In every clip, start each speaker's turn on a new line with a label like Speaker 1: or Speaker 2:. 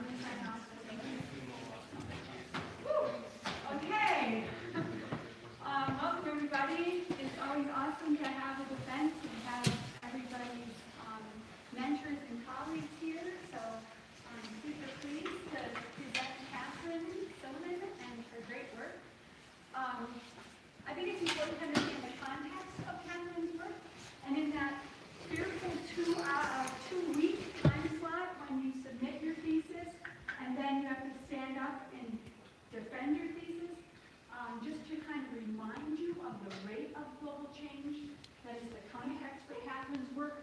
Speaker 1: I'm going to sign off. Okay. Welcome, everybody. It's always awesome to have a defense and have everybody's mentors and colleagues here. So I'm super pleased to present Katherine Silliman and her great work. I think it's important to understand the context of Katherine's work, and in that fearful two-week time slot when you submit your thesis, and then you have to stand up and defend your thesis, just to kind of remind you of the rate of global change that is the context for Katherine's work.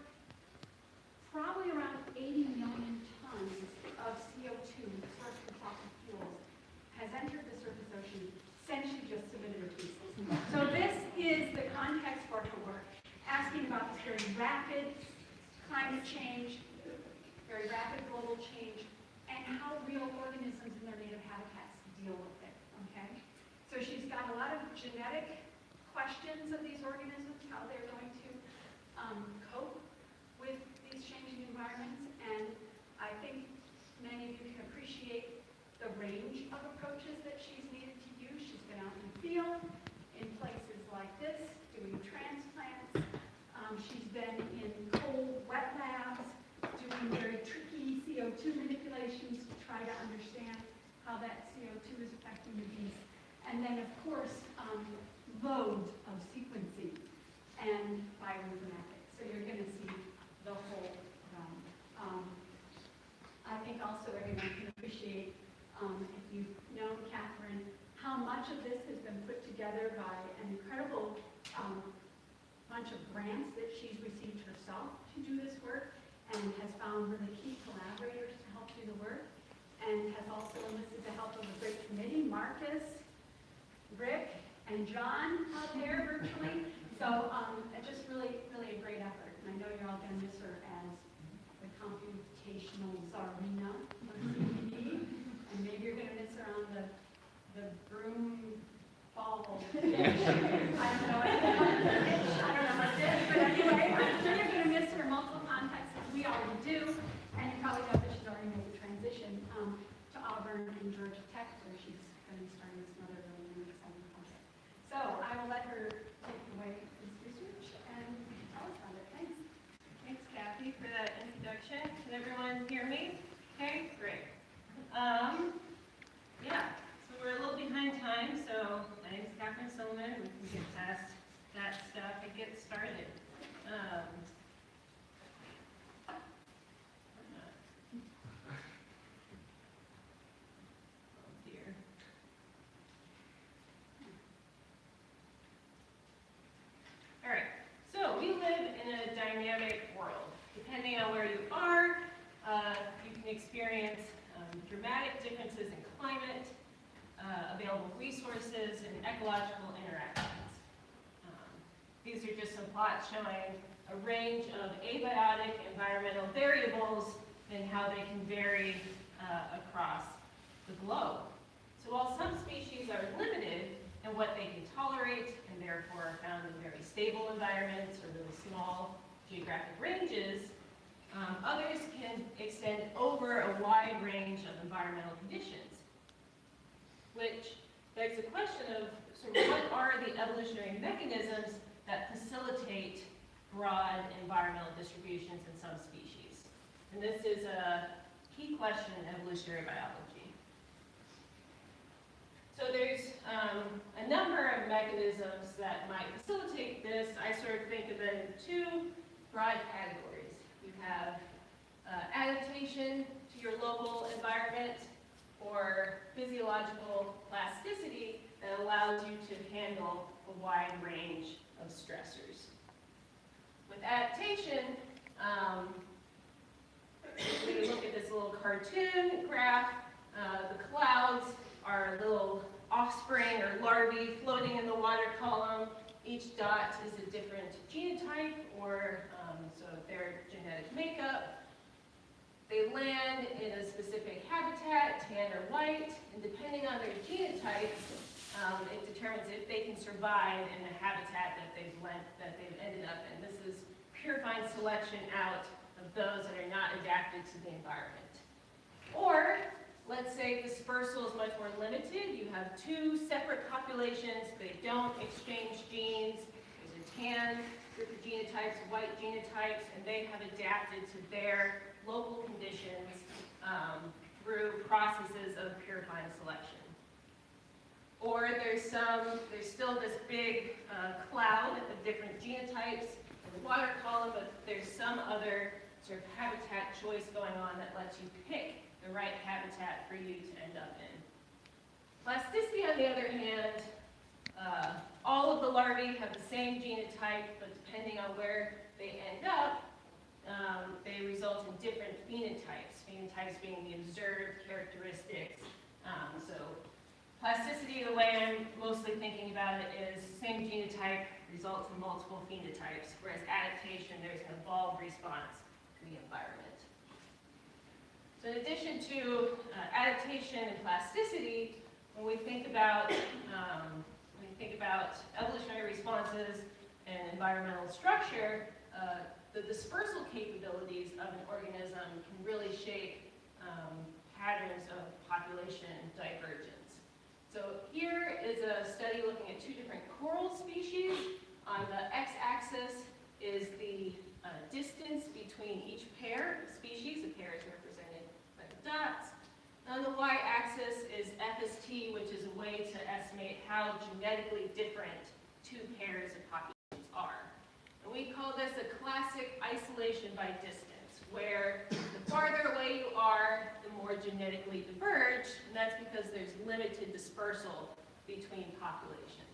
Speaker 1: Probably around 80 million tons of CO2, source from fossil fuels, has entered the surface ocean since she just submitted her thesis. So this is the context for her work, asking about this very rapid climate change, very rapid global change, and how real organisms in their native habitats deal with it, okay? So she's got a lot of genetic questions of these organisms, how they're going to cope with these changing environments, and I think many of you can appreciate the range of approaches that she's needed to use. She's been out in the field, in places like this, doing transplants. She's been in cold, wet labs, doing very tricky CO2 manipulations to try to understand how that CO2 is affecting the bees. And then, of course, loads of sequencing and bioinformatics. So you're going to see the whole realm. I think also everyone can appreciate, if you've known Katherine, how much of this has been put together by an incredible bunch of grants that she's received herself to do this work, and has found really key collaborators to help do the work, and has also enlisted the help of a great committee, Marcus, Rick, and John out there virtually. So just really, really a great effort. And I know you're all going to miss her as the computational czarina of CPD, and maybe you're going to miss her on the broom ball. I don't know what it is, but anyway, I'm sure you're going to miss her in multiple contexts, as we already do, and you probably know that she's already made the transition to Auburn and Georgia Tech, where she's going to be starting this another really exciting project. So I will let her take away this research and tell us about it. Thanks.
Speaker 2: Thanks, Kathy, for that introduction. Can everyone hear me? Okay, great. Yeah, so we're a little behind time, so my name is Katherine Silliman. We can get past that stuff and get started. Oh dear. All right, so we live in a dynamic world. Depending on where you are, you can experience dramatic differences in climate, available resources, and ecological interactions. These are just some plots showing a range of abiotic environmental variables and how they can vary across the globe. So while some species are limited in what they can tolerate and therefore are found in very stable environments or really small geographic ranges, others can extend over a wide range of environmental conditions, which begs the question of sort of what are the evolutionary mechanisms that facilitate broad environmental distributions in some species? And this is a key question in evolutionary biology. So there's a number of mechanisms that might facilitate this. I sort of think of them in two broad categories. You have adaptation to your local environment, or physiological plasticity that allows you to handle a wide range of stressors. With adaptation, we look at this little cartoon graph. The clouds are little offspring or larvae floating in the water column. Each dot is a different genotype, or so their genetic makeup. They land in a specific habitat, tan or white, and depending on their genotype, it determines if they can survive in the habitat that they've ended up in. This is purifying selection out of those that are not adapted to the environment. Or, let's say dispersal is much more limited. You have two separate populations. They don't exchange genes. There's a tan group of genotypes, white genotypes, and they have adapted to their local conditions through processes of purifying selection. Or there's still this big cloud of different genotypes in the water column, but there's some other sort of habitat choice going on that lets you pick the right habitat for you to end up in. Plasticity, on the other hand, all of the larvae have the same genotype, but depending on where they end up, they result in different phenotypes. Phenotypes being the observed characteristics. So plasticity, the way I'm mostly thinking about it, is same genotype results in multiple phenotypes, whereas adaptation, there's an evolved response to the environment. So in addition to adaptation and plasticity, when we think about evolutionary responses and environmental structure, the dispersal capabilities of an organism can really shape patterns of population divergence. So here is a study looking at two different coral species. On the x-axis is the distance between each pair of species. The pair is represented by the dots. On the y-axis is FST, which is a way to estimate how genetically different two pairs of populations are. And we call this a classic isolation by distance, where the farther away you are, the more genetically diverged, and that's because there's limited dispersal between populations.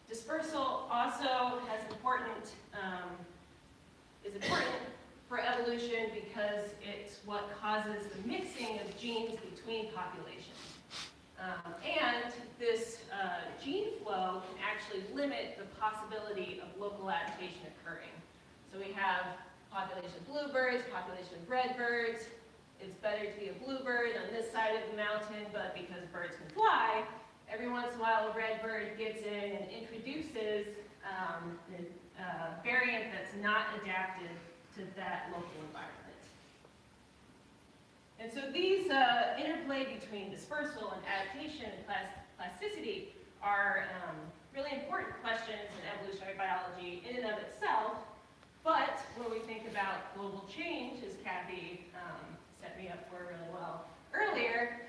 Speaker 2: Dispersal also is important for evolution because it's what causes the mixing of genes between populations. And this gene flow can actually limit the possibility of local adaptation occurring. So we have population of bluebirds, population of redbirds. It's better to be a bluebird on this side of the mountain, but because birds can fly, every once in a while a redbird gets in and introduces a variant that's not adapted to that local environment. And so these interplay between dispersal and adaptation and plasticity are really important questions in evolutionary biology in and of itself. But when we think about global change, as Kathy set me up for really well earlier,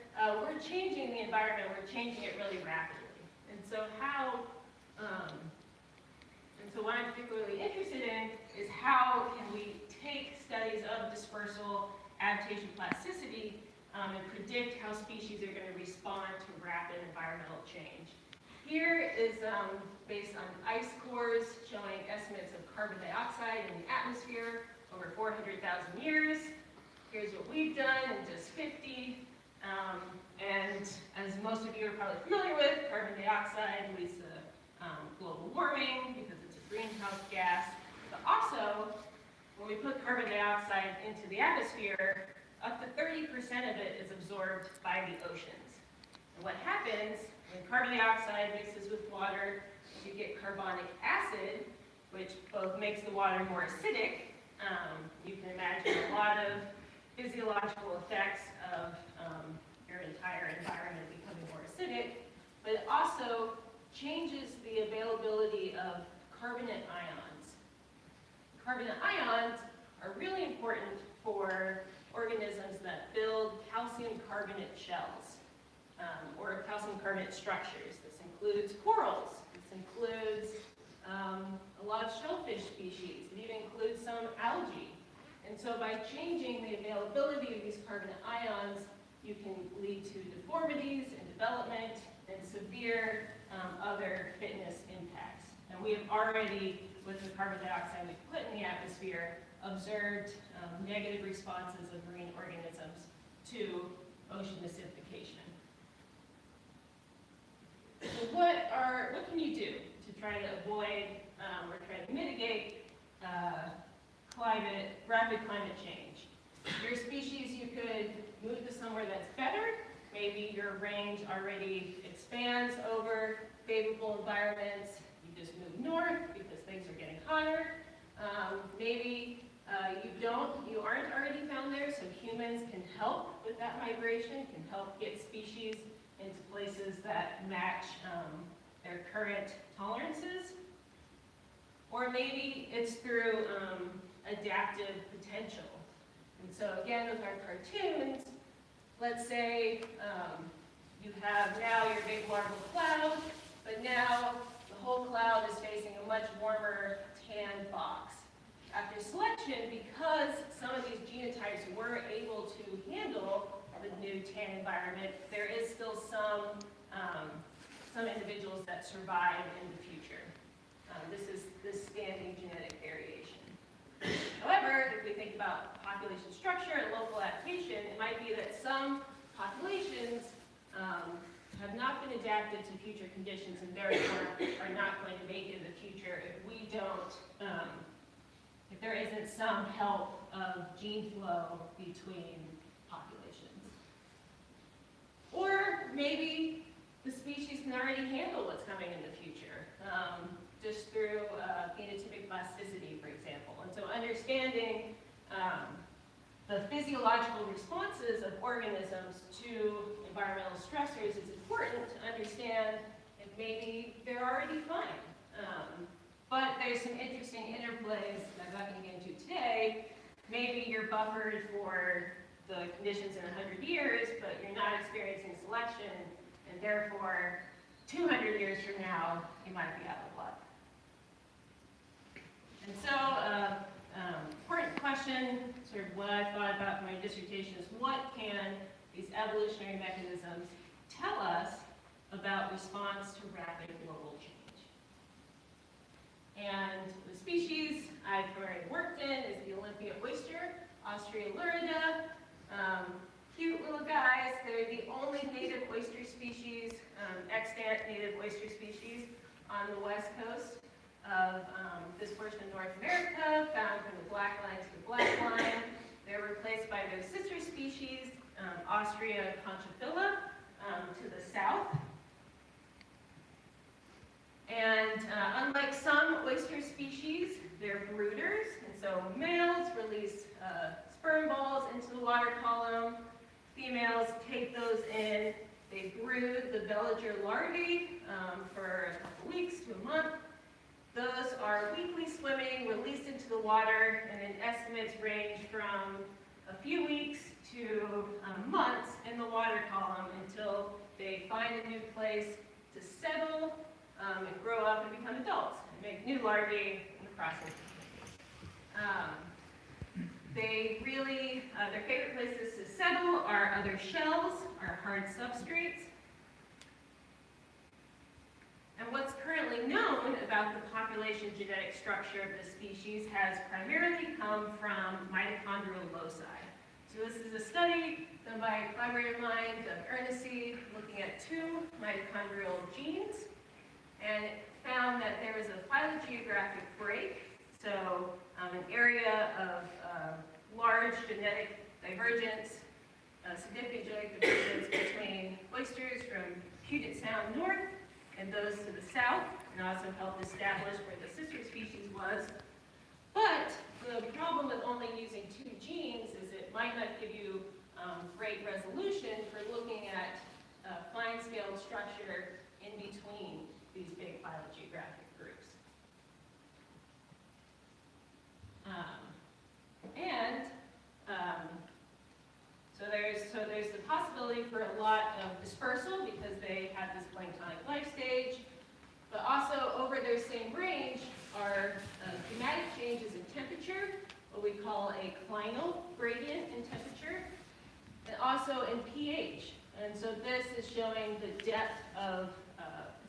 Speaker 2: we're changing the environment, we're changing it really rapidly. And so what I'm particularly interested in is how can we take studies of dispersal, adaptation, plasticity, and predict how species are going to respond to rapid environmental change. Here is based on ice cores showing estimates of carbon dioxide in the atmosphere over 400,000 years. Here's what we've done in just 50. And as most of you are probably familiar with, carbon dioxide leads to global warming because it's a greenhouse gas. But also, when we put carbon dioxide into the atmosphere, up to 30% of it is absorbed by the oceans. And what happens when carbon dioxide mixes with water, you get carbonic acid, which both makes the water more acidic. You can imagine a lot of physiological effects of your entire environment becoming more acidic, but it also changes the availability of carbonate ions. Carbonate ions are really important for organisms that build calcium carbonate shells or calcium carbonate structures. This includes corals. This includes a lot of shellfish species. It even includes some algae. And so by changing the availability of these carbonate ions, you can lead to deformities in development and severe other fitness impacts. And we have already, with the carbon dioxide we put in the atmosphere, observed negative responses of marine organisms to ocean acidification. So what can you do to try to avoid or try to mitigate rapid climate change? Your species, you could move to somewhere that's better. Maybe your range already expands over favorable environments. You just move north because things are getting hotter. Maybe you aren't already found there, so humans can help with that migration, can help get species into places that match their current tolerances. Or maybe it's through adaptive potential. And so again, with our cartoons, let's say you have now your big larval cloud, but now the whole cloud is facing a much warmer tan box. After selection, because some of these genotypes were able to handle the new tan environment, there is still some individuals that survive in the future. This is this standing genetic variation. However, if we think about population structure and local adaptation, it might be that some populations have not been adapted to future conditions and therefore are not going to make it in the future if we don't, if there isn't some help of gene flow between populations. Or maybe the species can already handle what's coming in the future, just through phenotypic plasticity, for example. And so understanding the physiological responses of organisms to environmental stressors is important to understand if maybe they're already fine. But there's some interesting interplays that I'm not going to get into today. Maybe you're buffered for the conditions in 100 years, but you're not experiencing selection, and therefore 200 years from now, you might be out of luck. And so, important question, sort of what I thought about in my dissertation is what can these evolutionary mechanisms tell us about response to rapid global change? And the species I've already worked in is the Olympia oyster, Ostrea lurida. Cute little guys. They're the only native oyster species, extant native oyster species on the west coast of this portion of North America, found from the black line to the black line. They're replaced by their sister species, Ostrea conchophylla, to the south. And unlike some oyster species, they're brooders, and so males release sperm balls into the water column. Females take those in, they brood the veliger larvae for a couple weeks to a month. Those are weekly swimming, released into the water, and then estimates range from a few weeks to months in the water column until they find a new place to settle and grow up and become adults and make new larvae in the process. They really, their favorite places to settle are other shells, are hard substrates. And what's currently known about the population genetic structure of this species has primarily come from mitochondrial loci. So this is a study done by a collaborator of mine, Doug Ernestine, looking at 2 mitochondrial genes, and it found that there was a phylogeographic break, so an area of large genetic divergence, significant genetic divergence between oysters from Puget Sound north and those to the south, and also helped establish where the sister species was. But the problem with only using 2 genes is it might not give you great resolution for looking at fine-scale structure in between these big phylogeographic groups. So there's the possibility for a lot of dispersal because they have this planktonic life stage, but also over their same range are dramatic changes in temperature, what we call a clinal gradient in temperature, and also in pH. And so this is showing the depth of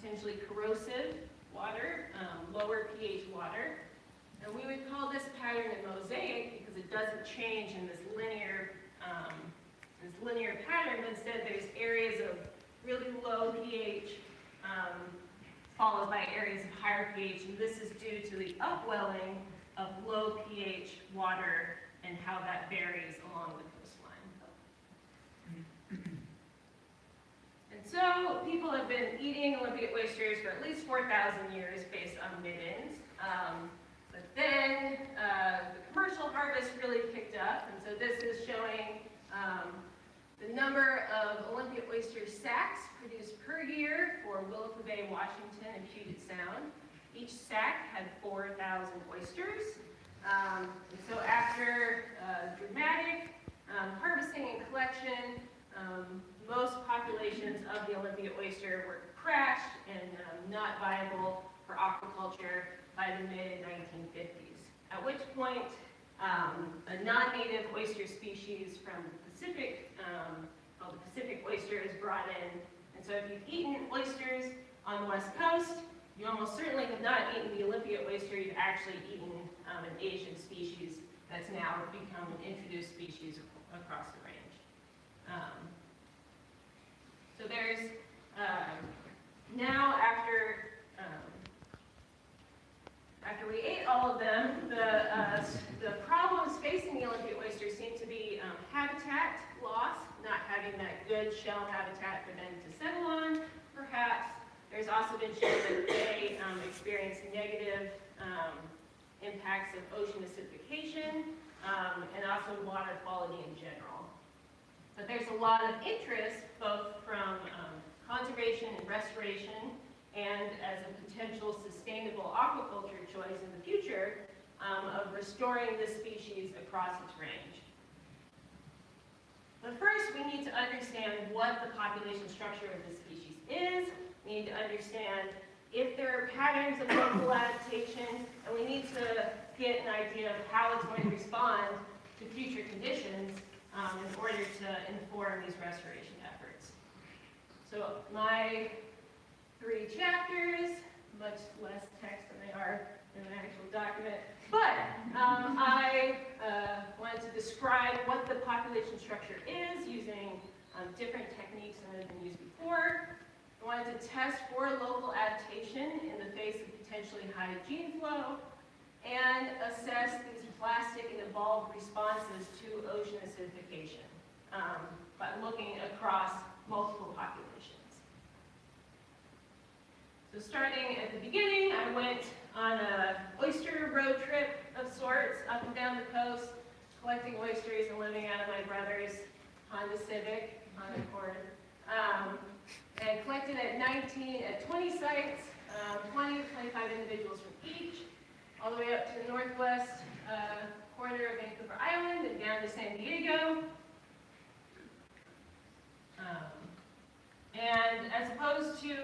Speaker 2: potentially corrosive water, lower pH water. And we would call this pattern a mosaic because it doesn't change in this linear pattern, but instead there's areas of really low pH followed by areas of higher pH, and this is due to the upwelling of low pH water and how that varies along the coastline. And so people have been eating Olympia oysters for at least 4,000 years based on middens. The But then the commercial harvest really picked up, and so this is showing the number of Olympia oyster sacks produced per year for Willapa Bay, Washington, and Puget Sound. Each sack had 4,000 oysters. And so after dramatic harvesting and collection, most populations of the Olympia oyster were crashed and not viable for aquaculture by the mid-1950s. At which point, a non-native oyster species from the Pacific, called the Pacific oyster, is brought in. And so if you've eaten oysters on the West Coast, you almost certainly have not eaten the Olympia oyster. You've actually eaten an Asian species that's now become an introduced species across the range. So there's now after we ate all of them, the problems facing the Olympia oyster seem to be habitat loss, not having that good shell habitat for them to settle on, perhaps. There's also been shown that they experience negative impacts of ocean acidification and also water quality in general. But there's a lot of interest, both from conservation and restoration, and as a potential sustainable aquaculture choice in the future, of restoring this species across its range. But first, we need to understand what the population structure of this species is. We need to understand if there are patterns of local adaptation, and we need to get an idea of how it's going to respond to future conditions in order to inform these restoration efforts. So my 3 chapters, much less text than they are in an actual document, but I wanted to describe what the population structure is using different techniques that have been used before. I wanted to test for local adaptation in the face of potentially high gene flow, and assess these plastic and evolved responses to ocean acidification by looking across multiple populations. So starting at the beginning, I went on an oyster road trip of sorts up and down the coast, collecting oysters and living out of my brother's Honda Civic on Accord. And collected at 20 sites, 20 to 25 individuals from each, all the way up to the northwest corner of Vancouver Island and down to San Diego. And as opposed to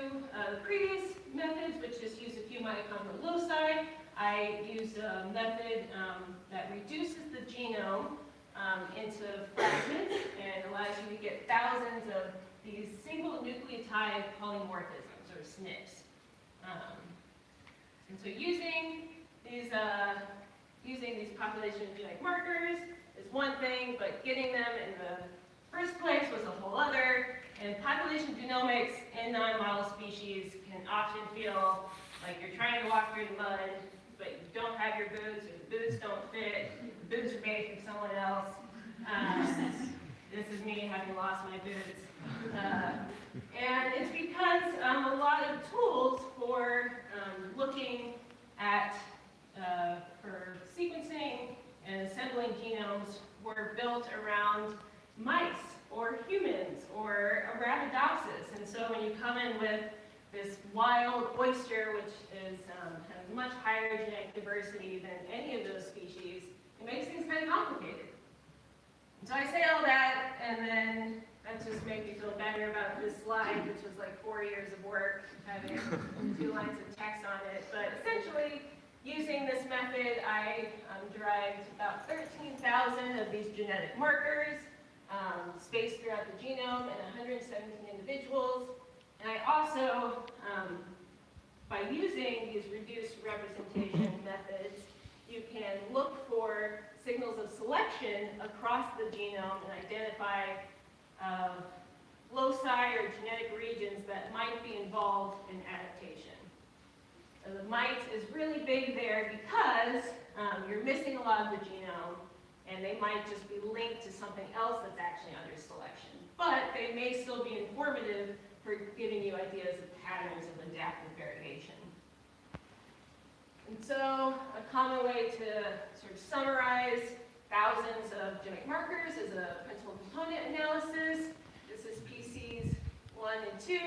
Speaker 2: the previous methods, which just use a few mitochondrial loci, I used a method that reduces the genome into fragments and allows you to get thousands of these single nucleotide polymorphisms, or SNPs. And so using these population genetic markers is one thing, but getting them in the first place was a whole other. And population genomics in non-model species can often feel like you're trying to walk through the mud, but you don't have your boots, or the boots don't fit, the boots are made from someone else. This is me having lost my boots. And it's because a lot of tools for looking at, for sequencing and assembling genomes were built around mice, or humans, or Arabidopsis. And so when you come in with this wild oyster, which is, has much higher genetic diversity than any of those species, it makes things kind of complicated. And so I say all that, and then that just made me feel better about this slide, which was like 4 years of work, having 2 lines of text on it. But essentially, using this method, I derived about 13,000 of these genetic markers, spaced throughout the genome in 117 individuals. And I also, by using these reduced representation methods, you can look for signals of selection across the genome and identify loci or genetic regions that might be involved in adaptation. So the mite is really big there because you're missing a lot of the genome, and they might just be linked to something else that's actually under selection. But they may still be informative for giving you ideas of patterns of adaptive variation. And so a common way to sort of summarize thousands of genetic markers is a principal component analysis. This is PCs 1 and 2.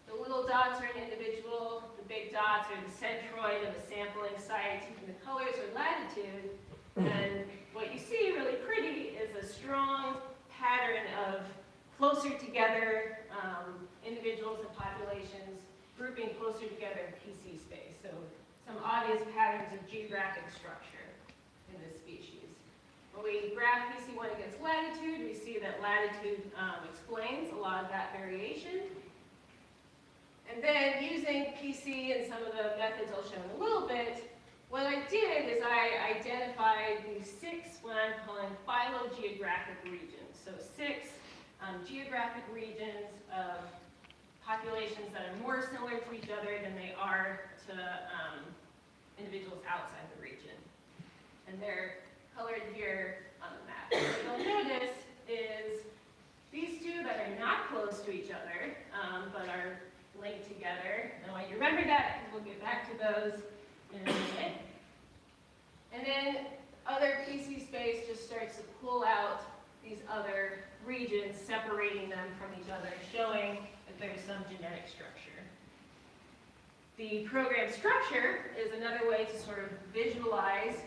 Speaker 2: The little dots are an individual, the big dots are the centroid of a sampling site, and the colors are latitude. And what you see really pretty is a strong pattern of closer together individuals and populations grouping closer together in PC space. So some obvious patterns of geographic structure in this species. When we graph PC1 against latitude, we see that latitude explains a lot of that variation. And then using PC and some of the methods I'll show in a little bit, what I did is I identified these 6, what I'm calling phylogeographic regions. So 6 geographic regions of populations that are more similar to each other than they are to individuals outside the region. And they're colored here on the map. What you'll notice is these two that are not close to each other, but are linked together. And I want you to remember that, because we'll get back to those in a minute. And then other PC space just starts to pull out these other regions, separating them from each other, showing that there's some genetic structure. The program structure is another way to sort of visualize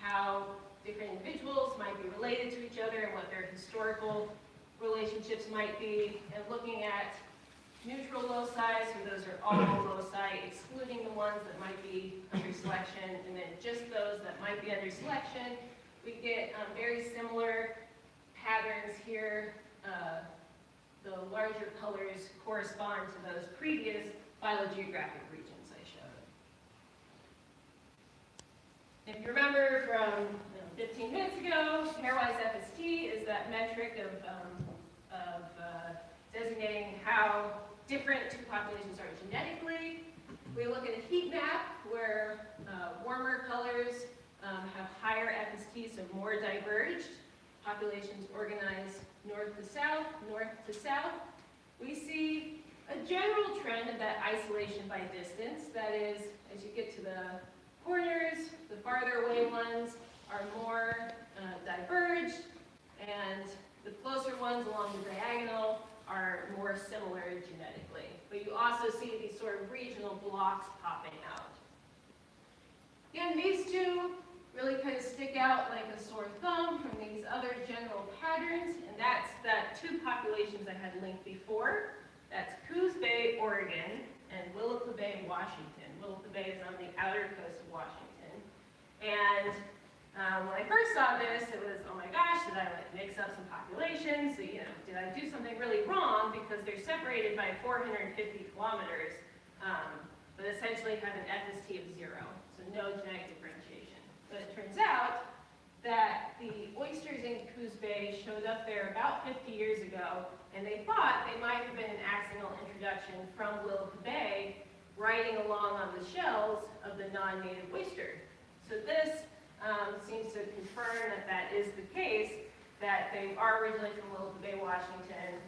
Speaker 2: how different individuals might be related to each other and what their historical relationships might be, and looking at neutral loci, so those are all loci, excluding the ones that might be under selection, and then just those that might be under selection. We get very similar patterns here. The larger colors correspond to those previous phylogeographic regions I showed. If you remember from 15 minutes ago, pairwise FST is that metric of designating how different two populations are genetically. We look at a heat map where warmer colors have higher FST, so more diverged. Populations organized north to south. We see a general trend of that isolation by distance. That is, as you get to the corners, the farther away ones are more diverged, and the closer ones along the diagonal are more similar genetically. But you also see these sort of regional blocks popping out. Again, these two really kind of stick out like a sore thumb from these other general patterns, and that's that two populations I had linked before. That's Coos Bay, Oregon, and Willapa Bay, Washington. Willapa Bay is on the outer coast of Washington. And when I first saw this, it was, oh my gosh, did I like mix up some populations? So, did I do something really wrong? Because they're separated by 450 kilometers, but essentially have an FST of 0, so no genetic differentiation. But it turns out that the oysters in Coos Bay showed up there about 50 years ago, and they thought they might have been an accidental introduction from Willapa Bay riding along on the shells of the non-native oyster. So this seems to confirm that that is the case, that they are originally from Willapa Bay, Washington.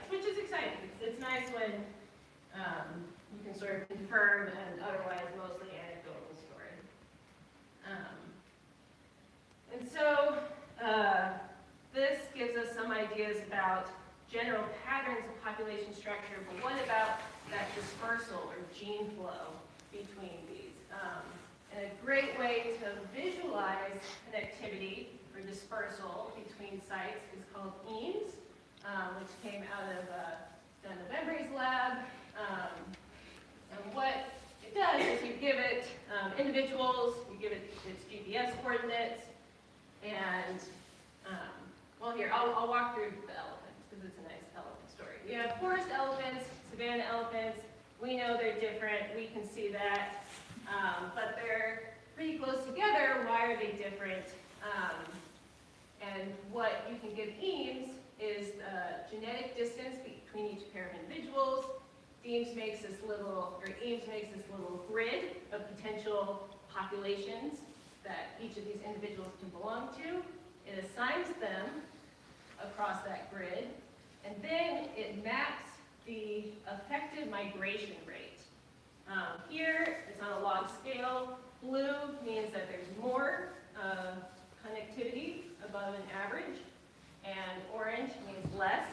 Speaker 2: Which is exciting. It's nice when you can sort of confirm and otherwise mostly anecdotal story. And so this gives us some ideas about general patterns of population structure, but what about that dispersal or gene flow between these? And a great way to visualize connectivity or dispersal between sites is called EAMS, which came out of Dan Novembri's lab. And what it does is you give it individuals, you give it its GPS coordinates, and, here, I'll walk through the elephants, because it's a nice elephant story. We have forest elephants, savanna elephants. We know they're different. We can see that. But they're pretty close together. Why are they different? And what you can give EAMS is genetic distance between each pair of individuals. EAMS makes this little grid of potential populations that each of these individuals can belong to. It assigns them across that grid, and then it maps the effective migration rate Here, it's on a log scale. Blue means that there's more connectivity above an average, and orange means less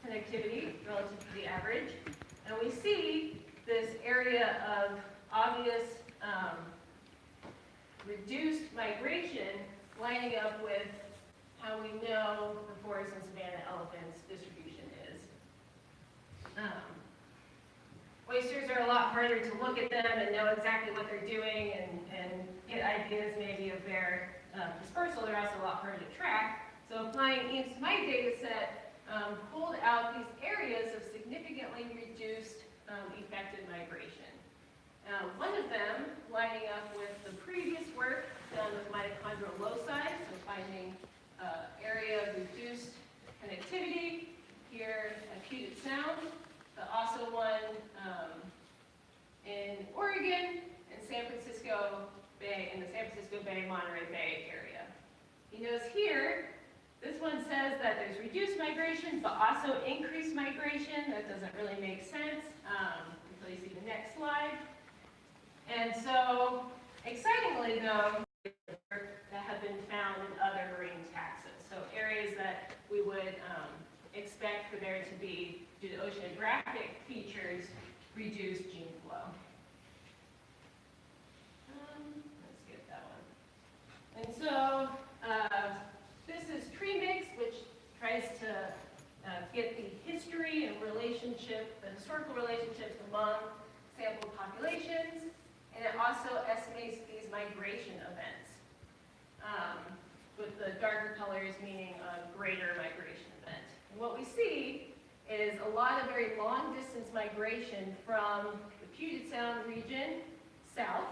Speaker 2: connectivity relative to the average. And we see this area of obvious reduced migration lining up with how we know the forest and savanna elephants distribution is. Oysters are a lot harder to look at them and know exactly what they're doing and get ideas maybe of their dispersal. They're also a lot harder to track. So applying Eames to my data set pulled out these areas of significantly reduced effective migration. One of them lining up with the previous work done with mitochondrial loci, so finding area of reduced connectivity here at Puget Sound, but also one in Oregon and San Francisco Bay, in the San Francisco Bay, Monterey Bay area. He knows here, this one says that there's reduced migration, but also increased migration. That doesn't really make sense until you see the next slide. And so, excitingly though, that have been found in other marine taxa. So areas that we would expect for there to be, due to oceanographic features, reduced gene flow. Let's get that one. And so this is tree mix, which tries to get the history and relationship, the historical relationships among sample populations, and it also estimates these migration events, with the darker colors meaning a greater migration event. And what we see is a lot of very long distance migration from the Puget Sound region south,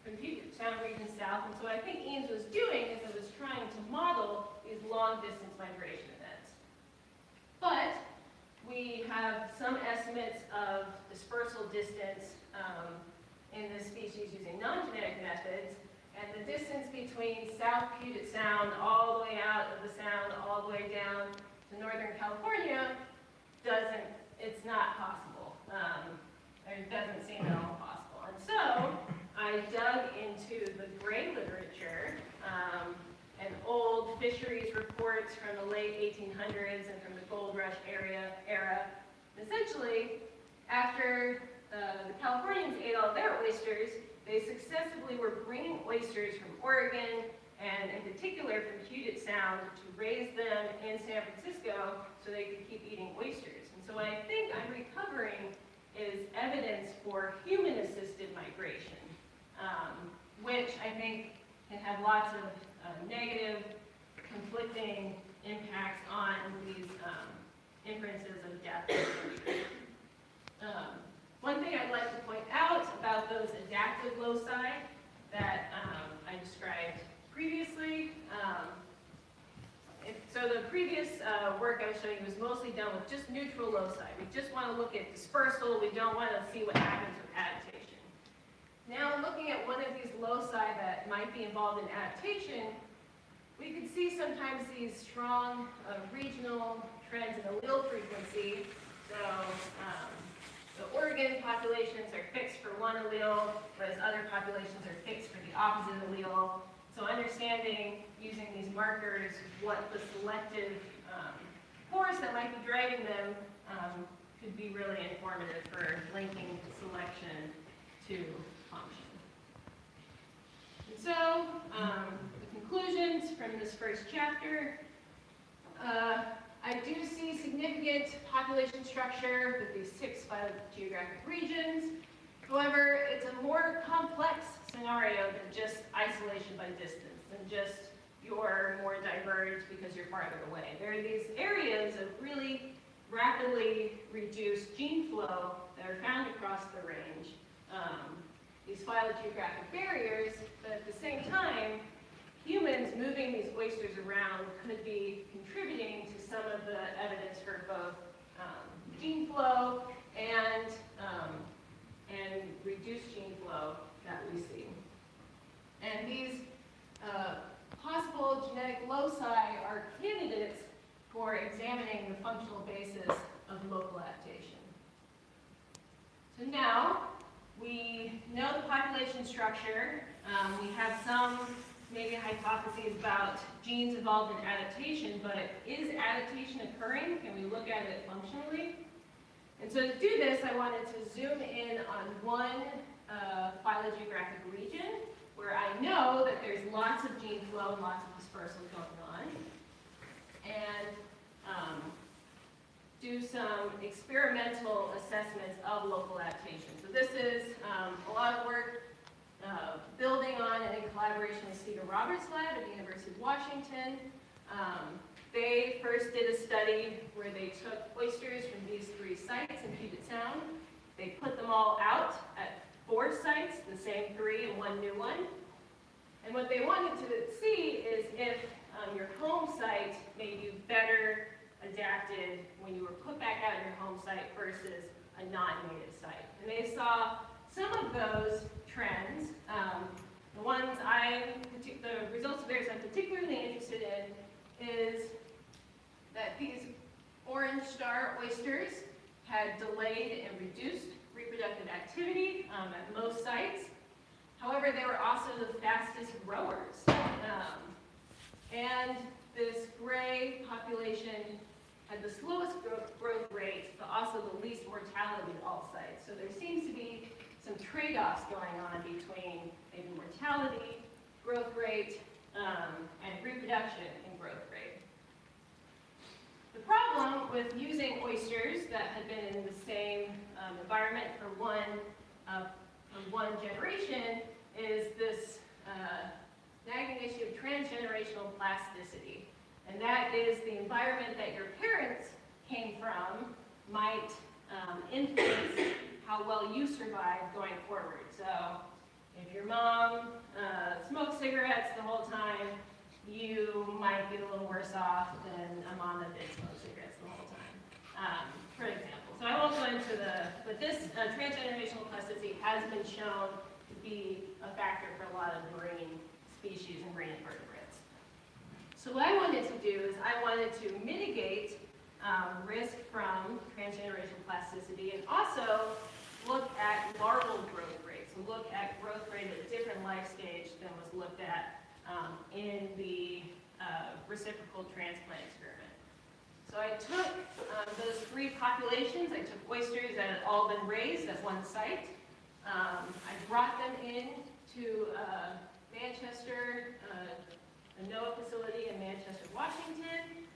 Speaker 2: And so what I think Eames was doing is it was trying to model these long distance migration events. But we have some estimates of dispersal distance in this species using non-genetic methods, and the distance between South Puget Sound all the way out of the sound all the way down to Northern California it's not possible. It doesn't seem at all possible. And so I dug into the gray literature and old fisheries reports from the late 1800s and from the gold rush era. Essentially, after the Californians ate all their oysters, they successively were bringing oysters from Oregon and in particular from Puget Sound to raise them in San Francisco so they could keep eating oysters. And so what I think I'm recovering is evidence for human-assisted migration, which I think can have lots of negative, conflicting impacts on these inferences of death. One thing I'd like to point out about those adaptive loci that I described previously, so the previous work I was showing you was mostly done with just neutral loci. We just want to look at dispersal. We don't want to see what happens with adaptation. Now, looking at one of these loci that might be involved in adaptation, we can see sometimes these strong regional trends in allele frequency. So the Oregon populations are fixed for one allele, whereas other populations are fixed for the opposite allele. So understanding, using these markers, what the selective force that might be driving them could be really informative for linking selection to function. And so, the conclusions from this first chapter, I do see significant population structure with these 6 phylogeographic regions. However, it's a more complex scenario than just isolation by distance, than just you're more diverged because you're farther away. There are these areas of really rapidly reduced gene flow that are found across the range, these phylogeographic barriers, but at the same time, humans moving these oysters around could be contributing to some of the evidence for both gene flow and reduced gene flow that we see. And these possible genetic loci are candidates for examining the functional basis of local adaptation. So now we know the population structure. We have some maybe hypotheses about genes involved in adaptation, but is adaptation occurring? Can we look at it functionally? And so to do this, I wanted to zoom in on one phylogeographic region where I know that there's lots of gene flow and lots of dispersal going on, and do some experimental assessments of local adaptation. So this is a lot of work building on and in collaboration with Cedar Roberts' lab at the University of Washington. They first did a study where they took oysters from these 3 sites in Puget Sound. They put them all out at 4 sites, the same 3 and 1 new one. And what they wanted to see is if your home site made you better adapted when you were put back out at your home site versus a non-native site. And they saw some of those trends. The results of theirs I'm particularly interested in is that these orange star oysters had delayed and reduced reproductive activity at most sites. However, they were also the fastest growers. And this gray population had the slowest growth rate, but also the least mortality at all sites. So there seems to be some trade-offs going on between maybe mortality, growth rate, and reproduction in growth rate. The problem with using oysters that had been in the same environment for one generation is this nagging issue of transgenerational plasticity. And that is the environment that your parents came from might influence how well you survive going forward. So if your mom smoked cigarettes the whole time, you might be a little worse off than a mom that did smoke cigarettes the whole time, for example. So I won't go into but this transgenerational plasticity has been shown to be a factor for a lot of marine species and marine invertebrates. So what I wanted to do is I wanted to mitigate risk from transgenerational plasticity and also look at larval growth rates, and look at growth rate at a different life stage than was looked at in the reciprocal transplant experiment. So I took those 3 populations. I took oysters that had all been raised at one site. I brought them in to Manchester, a NOAA facility in Manchester, Washington.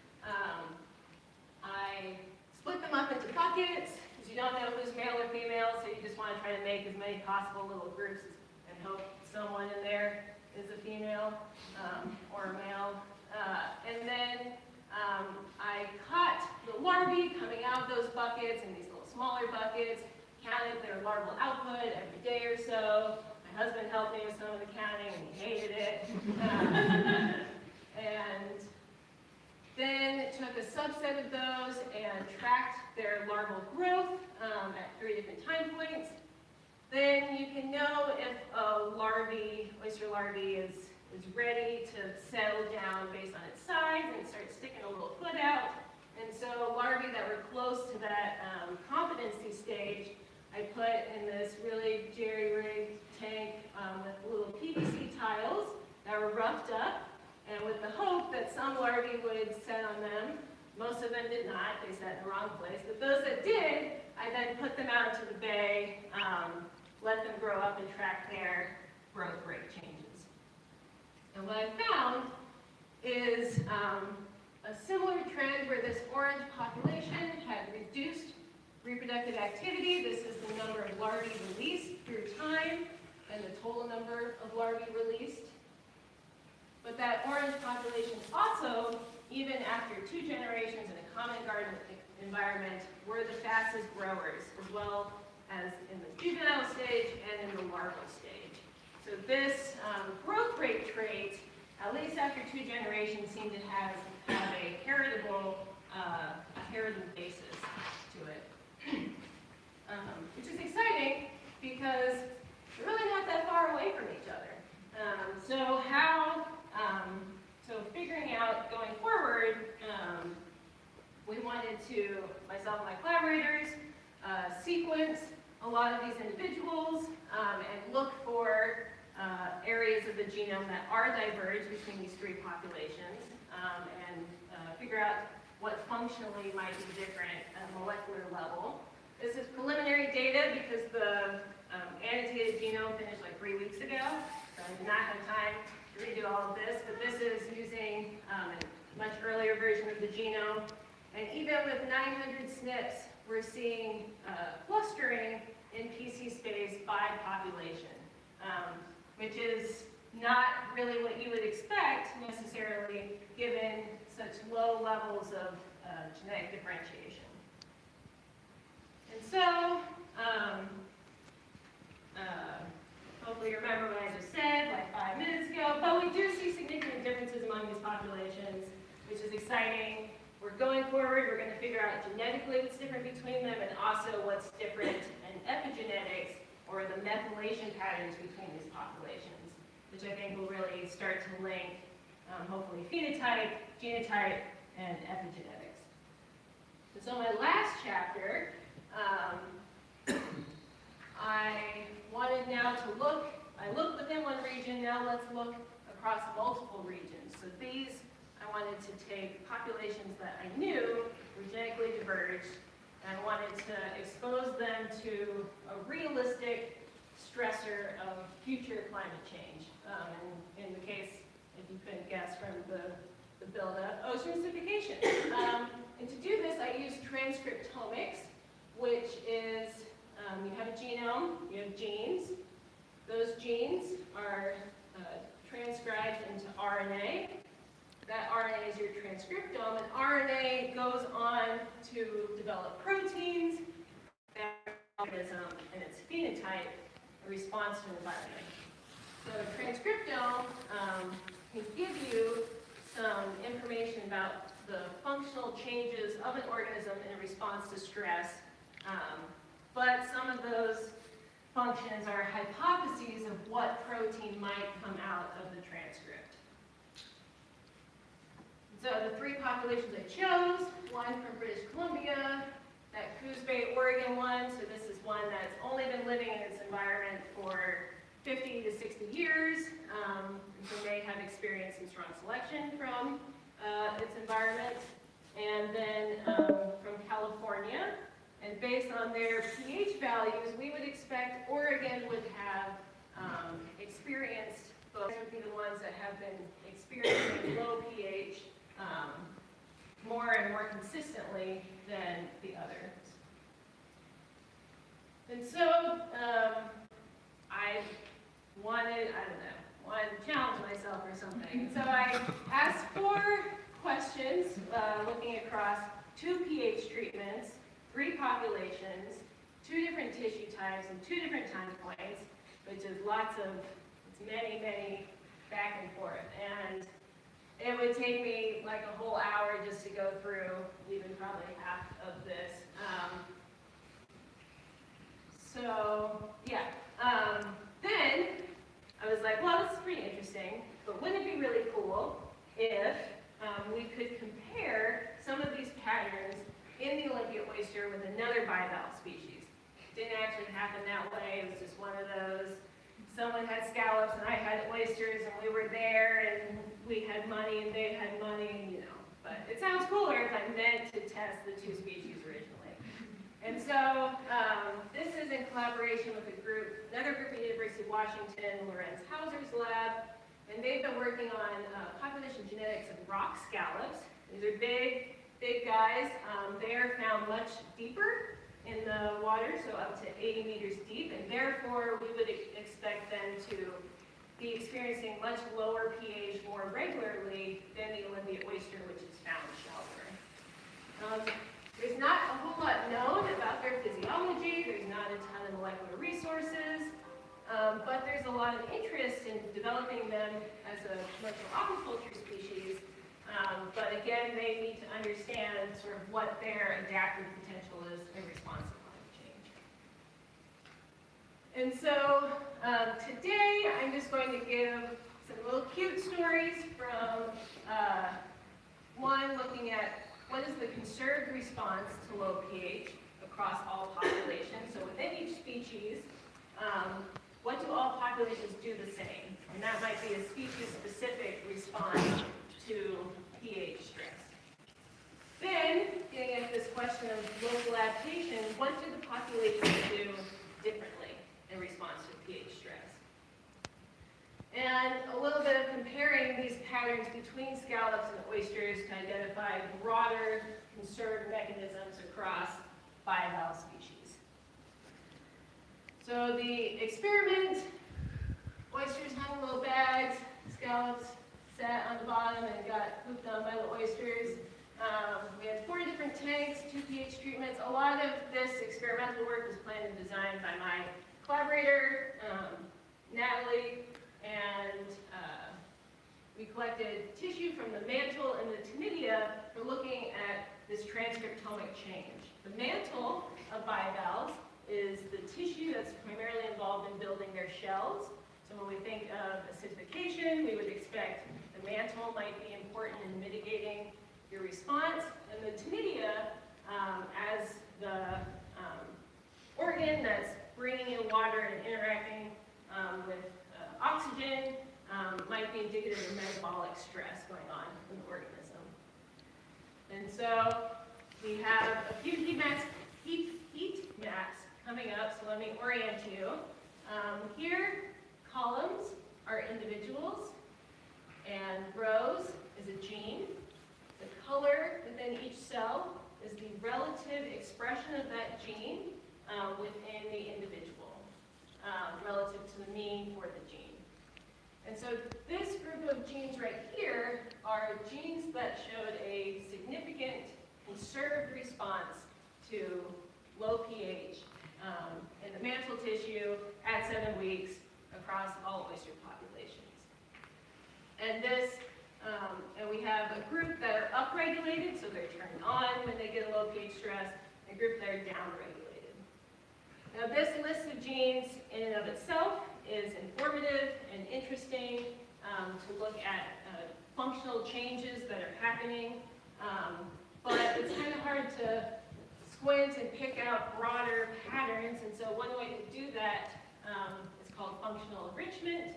Speaker 2: I split them up into buckets, because you don't know who's male or female, so you just want to try to make as many possible little groups and hope someone in there is a female or a male. And then I caught the larvae coming out of those buckets in these little smaller buckets, counted their larval output every day or so. My husband helped me with some of the counting, and he hated it. And then took a subset of those and tracked their larval growth at 3 different time points. Then you can know if a oyster larvae is ready to settle down based on its size and start sticking a little foot out. And so larvae that were close to that competency stage, I put in this really jerry-rigged tank with little PVC tiles that were roughed up, and with the hope that some larvae would set on them. Most of them did not. They sat in the wrong place. But those that did, I then put them out into the bay, let them grow up and track their growth rate changes. And what I found is a similar trend where this orange population had reduced reproductive activity. This is the number of larvae released through time and the total number of larvae released. But that orange population also, even after 2 generations in a common garden environment, were the fastest growers, as well as in the juvenile stage and in the larval stage. So this growth rate trait, at least after 2 generations, seemed to have a heritable basis to it. Which is exciting because they're really not that far away from each other. So figuring out going forward, we wanted to, myself and my collaborators, sequence a lot of these individuals and look for areas of the genome that are diverged between these three populations and figure out what functionally might be different at a molecular level. This is preliminary data because the annotated genome finished like 3 weeks ago, so I did not have time to redo all of this, but this is using a much earlier version of the genome. And even with 900 SNPs, we're seeing clustering in PC space by population, which is not really what you would expect necessarily given such low levels of genetic differentiation. And so, hopefully you remember what I just said like 5 minutes ago, but we do see significant differences among these populations, which is exciting. We're going forward, we're going to figure out genetically what's different between them and also what's different in epigenetics or the methylation patterns between these populations, which I think will really start to link, hopefully, phenotype, genotype, and epigenetics. And so my last chapter, I wanted now to look, I looked within one region, now let's look across multiple regions. So these, I wanted to take populations that I knew were genetically diverged, and I wanted to expose them to a realistic stressor of future climate change. In the case, if you couldn't guess from the buildup, ocean acidification. And to do this, I used transcriptomics, which is you have a genome, you have genes. Those genes are transcribed into RNA. That RNA is your transcriptome, and RNA goes on to develop proteins, that organism, and its phenotype in response to environment. So the transcriptome can give you some information about the functional changes of an organism in response to stress, but some of those functions are hypotheses of what protein might come out of the transcript. So the three populations I chose, one from British Columbia, that Coos Bay, Oregon one, so this is one that's only been living in its environment for 50 to 60 years, so may have experienced some strong selection from its environment. And then from California, and based on their pH values, we would expect Oregon would have experienced, those would be the ones that have been experiencing low pH more and more consistently than the others. And so I wanted to challenge myself or something. So I asked 4 questions looking across 2 pH treatments, 3 populations, 2 different tissue types, and 2 different time points, which is it's many, many back and forth. And it would take me like a whole hour just to go through even probably half of this. Then I was like, well, this is pretty interesting, but wouldn't it be really cool if we could compare some of these patterns in the Olympia oyster with another bivalve species? Didn't actually happen that way. It was just one of those. Someone had scallops and I had oysters, and we were there, and we had money and they had money, But it sounds cooler if I meant to test the 2 species originally. And so this is in collaboration with another group at the University of Washington, Lorenz Hauser's lab, and they've been working on population genetics of rock scallops. These are big, big guys. They are found much deeper in the water, so up to 80 meters deep, and therefore we would expect them to be experiencing much lower pH more regularly than the Olympia oyster, which is found shallower. There's not a whole lot known about their physiology. There's not a ton of molecular resources, but there's a lot of interest in developing them as a commercial aquaculture species. But again, they need to understand sort of what their adaptive potential is in response to climate change. And so today, I'm just going to give some little cute stories from one looking at what is the conserved response to low pH across all populations. So within each species, what do all populations do the same? And that might be a species-specific response to pH stress. Then, getting at this question of local adaptation, what do the populations do differently in response to pH stress? And a little bit of comparing these patterns between scallops and oysters to identify broader conserved mechanisms across bivalve species. So the experiment, oysters hung in little bags, scallops sat on the bottom and got pooped on by the oysters. We had 4 different tanks, 2 pH treatments. A lot of this experimental work was planned and designed by my collaborator, Natalie, and we collected tissue from the mantle and the tenidia for looking at this transcriptomic change. The mantle of bivalves is the tissue that's primarily involved in building their shells. So when we think of acidification, we would expect the mantle might be important in mitigating your response, and the tenidia, as the organ that's bringing in water and interacting with oxygen, might be indicative of metabolic stress going on in the organism. And so we have a few heat maps coming up, so let me orient you. Here, columns are individuals, and rows is a gene. The color within each cell is the relative expression of that gene within the individual, relative to the mean for the gene. And so this group of genes right here are genes that showed a significant conserved response to low pH in the mantle tissue at 7 weeks across all oyster populations. And this and we have a group that are upregulated, so they're turned on when they get a low pH stress, and a group that are downregulated. Now this list of genes in and of itself is informative and interesting to look at functional changes that are happening, but it's kind of hard to squint and pick out broader patterns, and so one way to do that is called functional enrichment,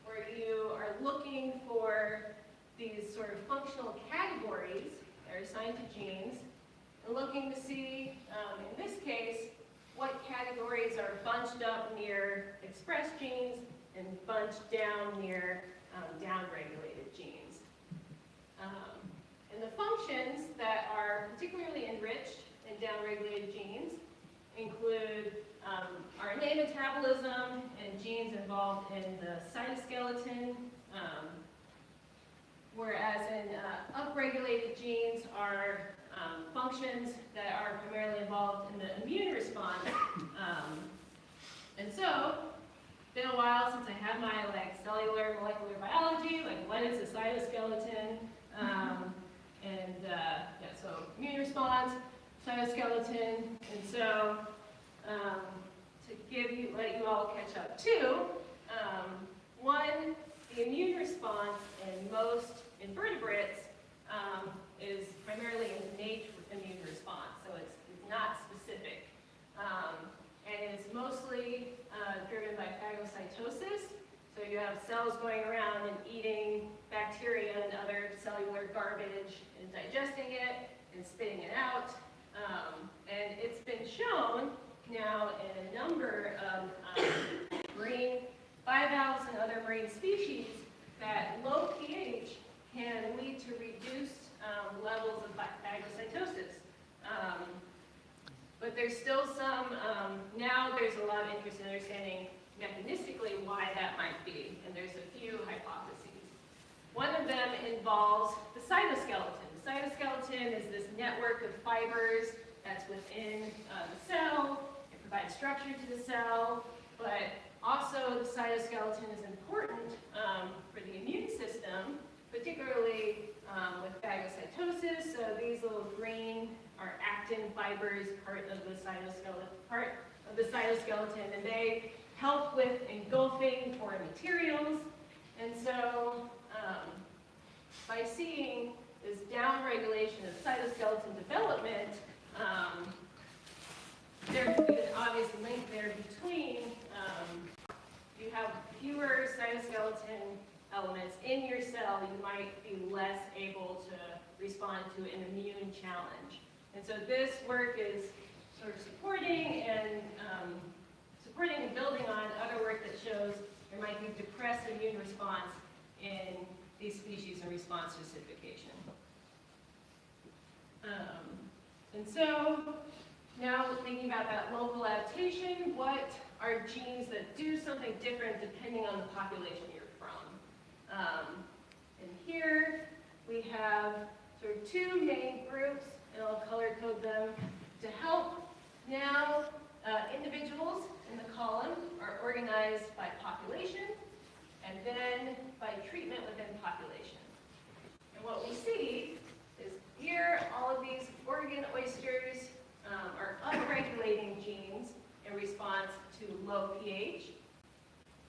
Speaker 2: where you are looking for these sort of functional categories that are assigned to genes, and looking to see, in this case, what categories are bunched up near expressed genes and bunched down near downregulated genes. And the functions that are particularly enriched in downregulated genes include RNA metabolism and genes involved in the cytoskeleton, whereas in upregulated genes are functions that are primarily involved in the immune response. And so, it's been a while since I had my cellular molecular biology, what is a cytoskeleton? So immune response, cytoskeleton, and so to let you all catch up too, one, the immune response in most invertebrates is primarily an innate immune response, so it's not specific. And it's mostly driven by phagocytosis, so you have cells going around and eating bacteria and other cellular garbage and digesting it and spitting it out. And it's been shown now in a number of marine bivalves and other marine species that low pH can lead to reduced levels of phagocytosis. But there's still some, now there's a lot of interest in understanding mechanistically why that might be, and there's a few hypotheses. One of them involves the cytoskeleton. The cytoskeleton is this network of fibers that's within the cell. It provides structure to the cell, but also the cytoskeleton is important for the immune system, particularly with phagocytosis. So these little green are actin fibers, part of the cytoskeleton, and they help with engulfing foreign materials. And so by seeing this downregulation of cytoskeleton development, there would be an obvious link there between, you have fewer cytoskeleton elements in your cell, you might be less able to respond to an immune challenge. And so this work is sort of supporting and building on other work that shows there might be depressed immune response in these species in response specification. And so now thinking about that local adaptation, what are genes that do something different depending on the population you're from? And here we have sort of two main groups, and I'll color code them to help. Now, individuals in the column are organized by population, and then by treatment within population. And what we see is here, all of these organ oysters are upregulating genes in response to low pH,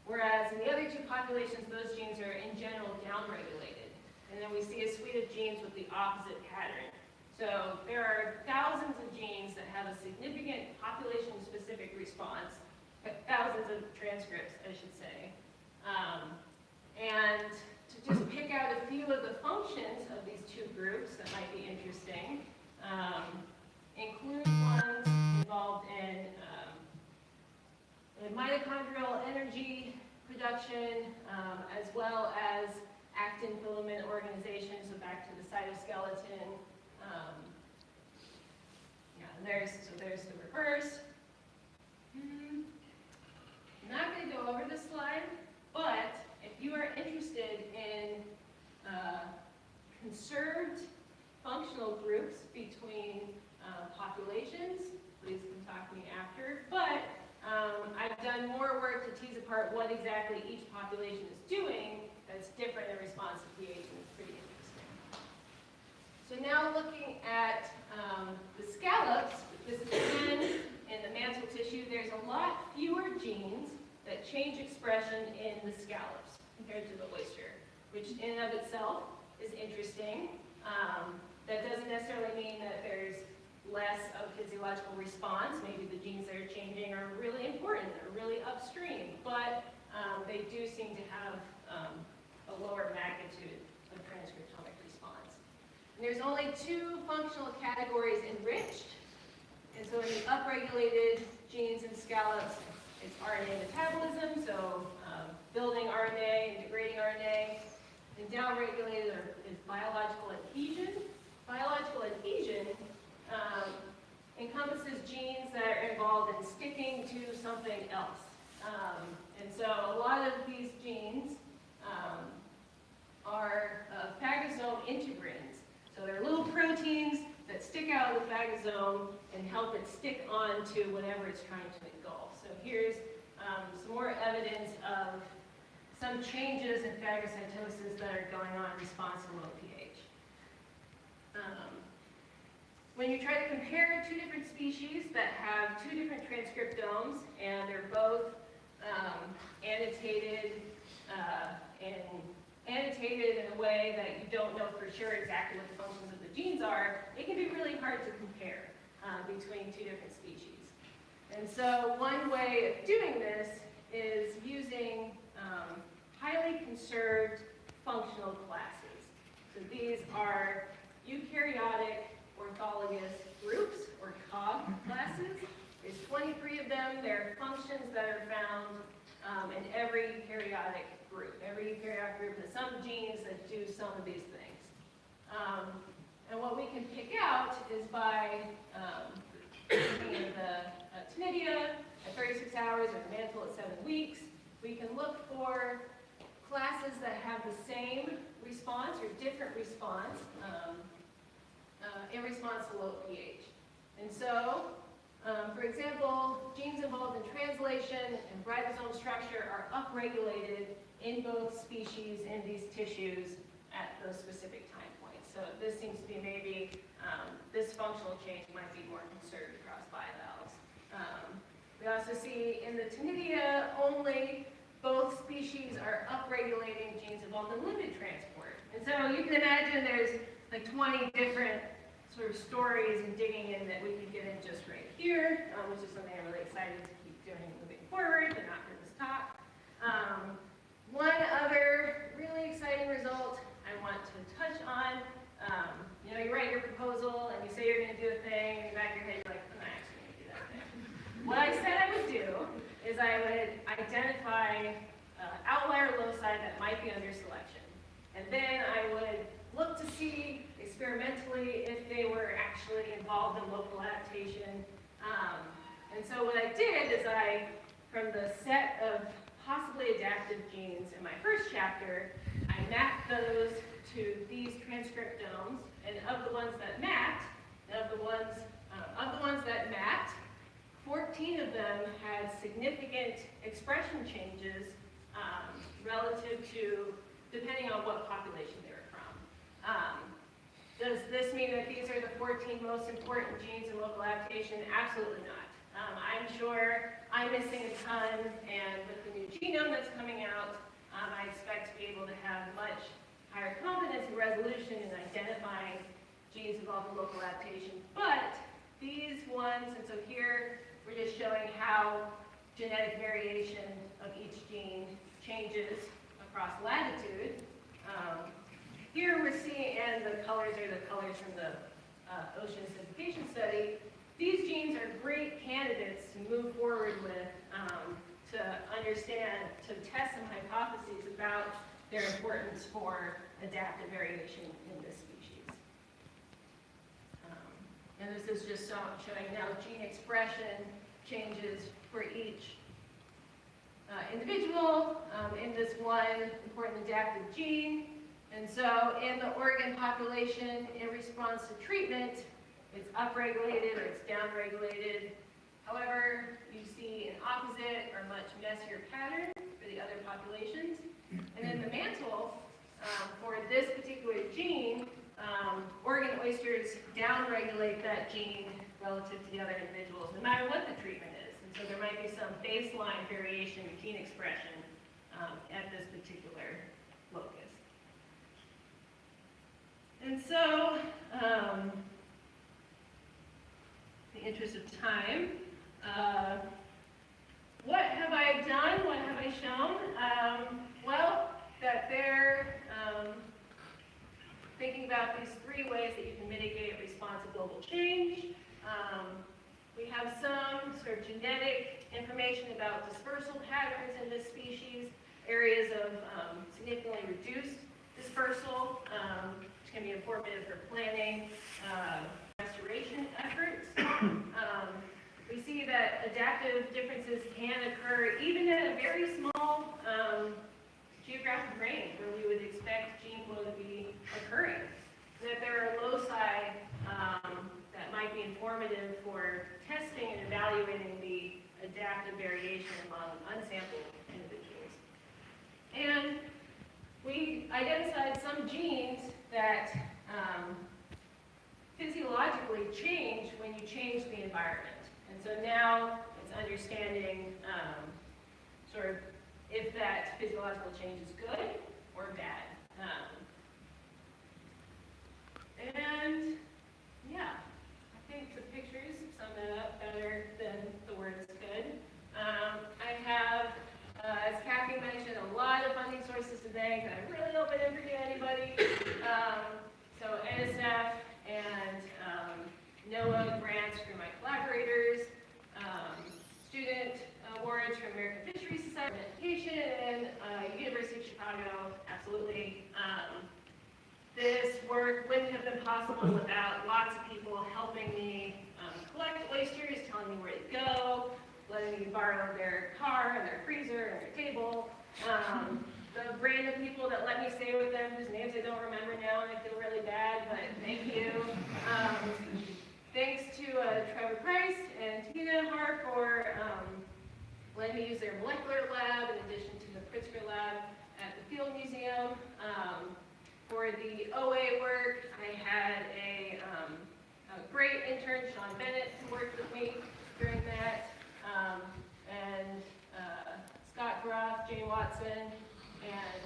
Speaker 2: whereas in the other two populations, those genes are in general downregulated. And then we see a suite of genes with the opposite pattern. So there are thousands of genes that have a significant population-specific response, thousands of transcripts, I should say. And to just pick out a few of the functions of these two groups that might be interesting, include ones involved in mitochondrial energy production, as well as actin filament organization, so back to the cytoskeleton. There's the reverse. I'm not going to go over this slide, but if you are interested in conserved functional groups between populations, please come talk to me after. But I've done more work to tease apart what exactly each population is doing that's different in response to pH, and it's pretty interesting. So now looking at the scallops, this is again in the mantle tissue, there's a lot fewer genes that change expression in the scallops compared to the oyster, which in and of itself is interesting. That doesn't necessarily mean that there's less of physiological response. Maybe the genes that are changing are really important, they're really upstream, but they do seem to have a lower magnitude of transcriptomic response. And there's only two functional categories enriched. And so in the upregulated genes in scallops, it's RNA metabolism, so building RNA and degrading RNA. And downregulated is biological adhesion. Biological adhesion encompasses genes that are involved in sticking to something else. And so a lot of these genes are phagosome integrins. So they're little proteins that stick out of the phagosome and help it stick on to whatever it's trying to engulf. So here's some more evidence of some changes in phagocytosis that are going on in response to low pH. When you try to compare two different species that have two different transcriptomes and they're both annotated in a way that you don't know for sure exactly what the functions of the genes are, it can be really hard to compare between two different species. And so one way of doing this is using highly conserved functional classes. So these are eukaryotic orthologous groups, or COG classes. There's 23 of them. There are functions that are found in every eukaryotic group. Every eukaryotic group has some genes that do some of these things. And what we can pick out is by looking at the cnidia at 36 hours or the mantle at 7 weeks, we can look for classes that have the same response or different response in response to low pH. And so, for example, genes involved in translation and ribosome structure are upregulated in both species in these tissues at those specific time points. So this seems to be maybe this functional change might be more conserved across bivalves. We also see in the cnidia only both species are upregulating genes involved in lipid transport. And so you can imagine there's like 20 different sort of stories and digging in that we could get in just right here, which is something I'm really excited to keep doing moving forward, but not for this talk. One other really exciting result I want to touch on, you know, you write your proposal and you say you're going to do a thing, and in the back of your head you're like, I'm not actually going to do that thing. What I said I would do is I would identify outlier loci that might be under selection. And then I would look to see experimentally if they were actually involved in local adaptation. And so what I did is from the set of possibly adaptive genes in my first chapter, I mapped those to these transcriptomes, and of the ones that mapped, 14 of them had significant expression changes relative to, depending on what population they were from. Does this mean that these are the 14 most important genes in local adaptation? Absolutely not. I'm sure I'm missing a ton, and with the new genome that's coming out, I expect to be able to have much higher confidence and resolution in identifying genes involved in local adaptation. But these ones, and so here we're just showing how genetic variation of each gene changes across latitude. Here we're seeing, and the colors are the colors from the ocean acidification study. These genes are great candidates to move forward with, to understand, to test some hypotheses about their importance for adaptive variation in this species. And this is just showing now gene expression changes for each individual in this one important adaptive gene. And so in the Oregon population, in response to treatment, it's upregulated or it's downregulated. However, you see an opposite or much messier pattern for the other populations. And in the mantle, for this particular gene, Oregon oysters downregulate that gene relative to the other individuals, no matter what the treatment is. And so there might be some baseline variation in gene expression at this particular locus. And so, in the interest of time, what have I done? What have I shown? Well, that they're thinking about these three ways that you can mitigate response to global change. We have some sort of genetic information about dispersal patterns in this species, areas of significantly reduced dispersal, which can be informative for planning restoration efforts. We see that adaptive differences can occur even at a very small geographic range where we would expect gene flow to be occurring. That there are loci that might be informative for testing and evaluating the adaptive variation among unsampled individuals. And we identified some genes that physiologically change when you change the environment. And so now it's understanding sort of if that physiological change is good or bad. And yeah, I think the pictures sum that up better than the words could. I have, as Kathy mentioned, a lot of funding sources to thank, and I really hope I didn't forget anybody. So NSF and NOAA grants from my collaborators, student awards from American Fisheries Society for Education, and University of Chicago, absolutely. This work wouldn't have been possible without lots of people helping me collect oysters, telling me where to go, letting me borrow their car and their freezer and their table. The random people that let me stay with them, whose names I don't remember now, and I feel really bad, but thank you. Thanks to Trevor Price and Tina Har for letting me use their molecular lab in addition to the Pritzker lab at the Field Museum. For the OA work, I had a great intern, Sean Bennett, who worked with me during that, and Scott Groff, Jane Watson, and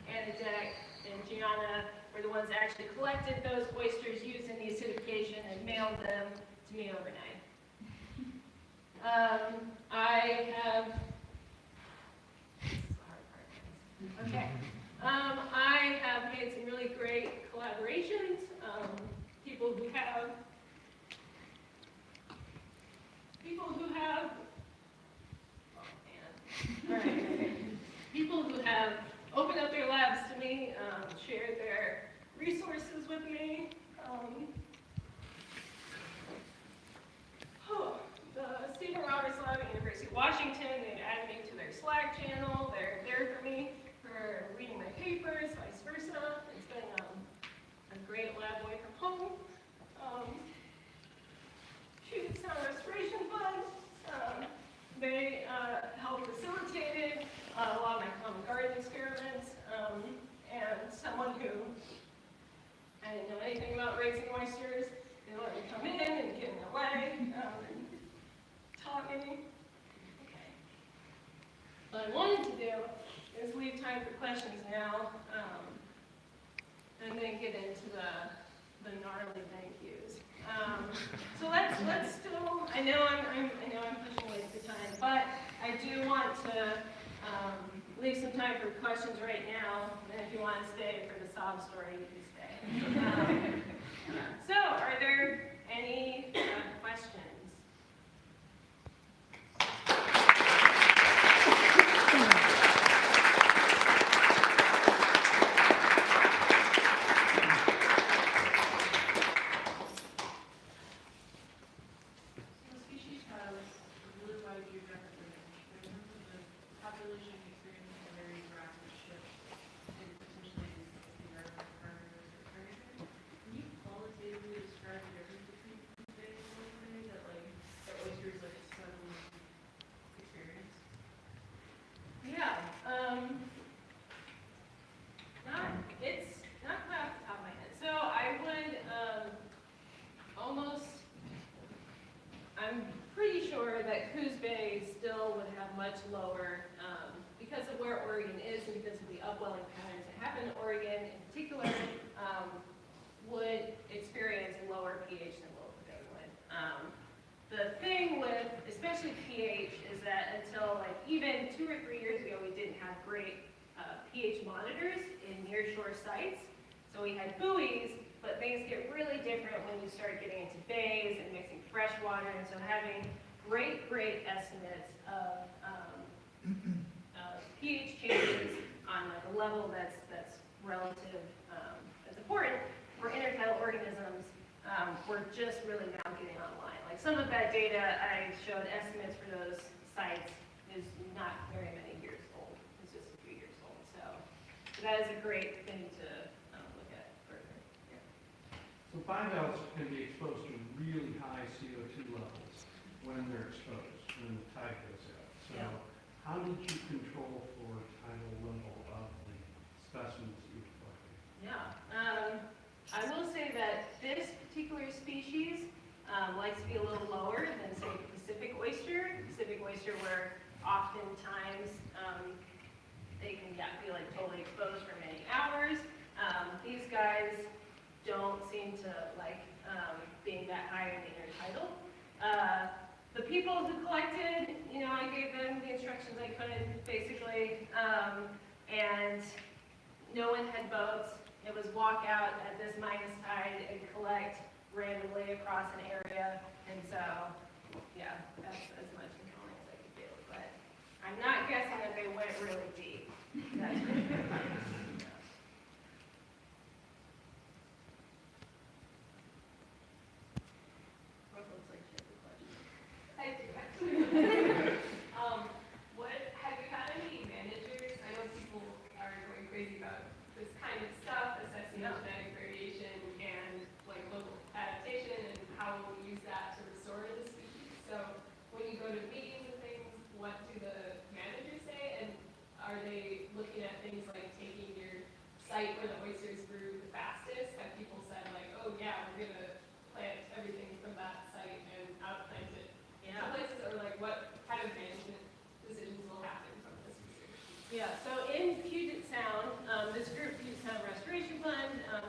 Speaker 2: Anna Deck, and Gianna were the ones that actually collected those oysters used in the acidification and mailed them to me overnight. I have, okay. I have made some really great collaborations. People who have, all right. People who have opened up their labs to me, shared their resources with me. The Stephen Roberts Lab at University of Washington, they've added me to their Slack channel. They're there for me for reading my papers, vice versa. It's been a great lab away from home. Puget Sound Restoration Fund. They helped facilitated a lot of my common garden experiments, and someone who I didn't know anything about raising oysters, they let me come in and get in the way, and taught me. Okay. What I wanted to do is leave time for questions now, and then get into the gnarly thank yous. So let's still. I know I'm pushing late for time, but I do want to leave some time for questions right now. And if you want to stay for the sob story, you can stay. So, are there any questions? Much lower because of where Oregon is and because of the upwelling patterns that happen in Oregon in particular, would experience a lower pH than local Bay would. The thing with especially pH is that until like even 2 or 3 years ago, we didn't have great pH monitors in nearshore sites. So we had buoys, but things get really different when you start getting into bays and mixing fresh water, and so having great estimates of pH changes on like a level that's relative, that's important for intertidal organisms. We're just really now getting online. Like some of that data I showed estimates for those sites is not very many years old. It's just a few years old. So that is a great thing to look at further. Yeah.
Speaker 3: So bivalves can be exposed to really high CO2 levels when they're exposed, when the tide goes out. So yeah. How did you control for tidal level of the specimens you collected?
Speaker 2: Yeah, I will say that this particular species likes to be a little lower than, say, Pacific oyster. Pacific oyster, where oftentimes they can be like totally exposed for many hours. These guys don't seem to like being that high in the intertidal. The people who collected, I gave them the instructions I could, basically, and no one had boats. It was walk out at this minus tide and collect randomly across an area, and so, yeah, that's as much controlling as I could do. But I'm not guessing that they went really deep. That's for sure.
Speaker 4: Have you had any managers? I know people are going crazy about this kind of stuff, assessing genetic variation and like local adaptation and how we use that to restore the species. So when you go to meetings and things, what do the managers say? And are they looking at things like taking your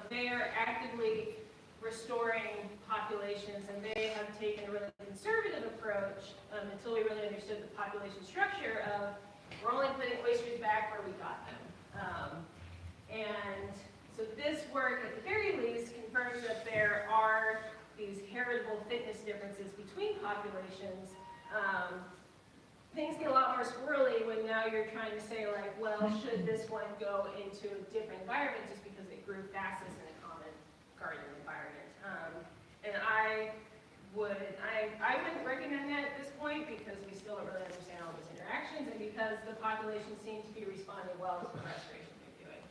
Speaker 2: they are actively restoring populations, and they have taken a really conservative approach until we really understood the population structure of we're only putting oysters back where we got them. And so this work, at the very least, confirms that there are these heritable fitness differences between populations. Things get a lot more squirrely when now you're trying to say, like, well, should this one go into a different environment just because it grew fastest in a common garden environment? And I wouldn't recommend that at this point because we still don't really understand all those interactions and because the population seems to be responding well to the restoration they're doing.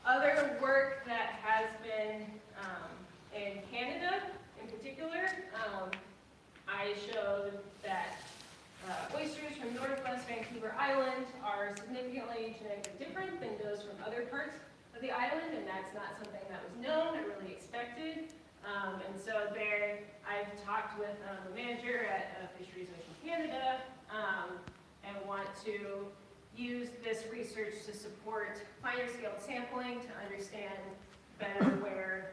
Speaker 2: Other work that has been in Canada in particular, I showed that oysters from northwest Vancouver Island are significantly genetically different than those from other parts of the island, and that's not something that was known or really expected. And so there, I've talked with the manager at Fisheries Ocean Canada and want to use this research to support finer scale sampling to understand better where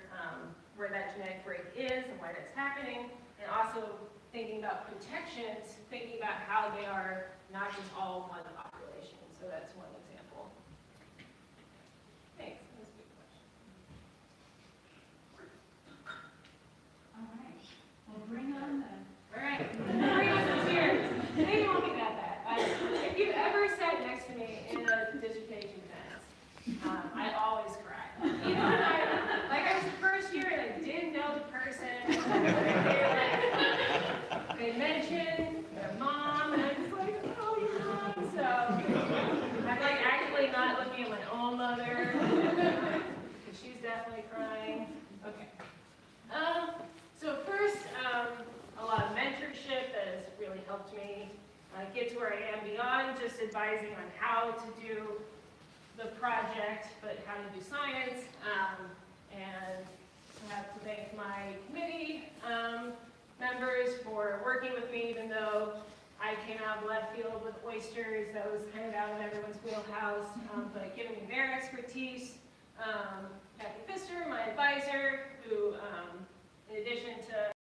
Speaker 2: that genetic break is and why that's happening, and also thinking about protections, thinking about how they are not just all one population. So that's one example. Thanks. That was a good question.
Speaker 1: All right. Well, bring on the.
Speaker 2: All right. Bring on the tears. They won't be that bad. If you've ever sat next to me in a dissertation defense, I always cry. Even when I was the first year and I didn't know the person. They mentioned their mom, and I'm just like, oh, your mom. So I'm like actively not looking at my own mother. She's definitely crying. Okay. So first, a lot of mentorship that has really helped me get to where I am beyond just advising on how to do the project, but how to do science. And I have to thank my committee members for working with me, even though I came out of left field with oysters. That was kind of out of everyone's wheelhouse, but giving me their expertise. Kathy Pfister, my advisor, who, in addition to